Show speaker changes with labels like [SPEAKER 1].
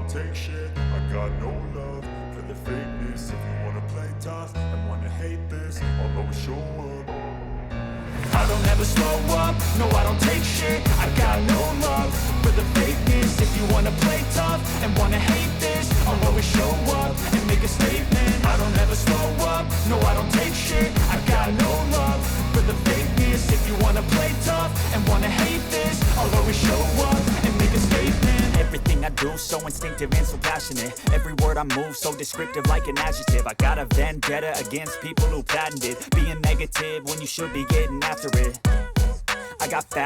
[SPEAKER 1] don't take shit. I got no love for the fakeness. If you wanna play tough and wanna hate this, I'll always show up.
[SPEAKER 2] I don't ever slow up, no I don't take shit. I got no love for the fakeness. If you wanna play tough and wanna hate this, I'll always show up and make a statement. I don't ever slow up, no I don't take shit. I got no love for the fakeness. If you wanna play tough and wanna hate this, I'll always show up and make a statement. Everything I do so instinctive and so passionate. Every word I move so descriptive like an adjective. I got a vendetta against people who patented being negative when you should be getting after it. I got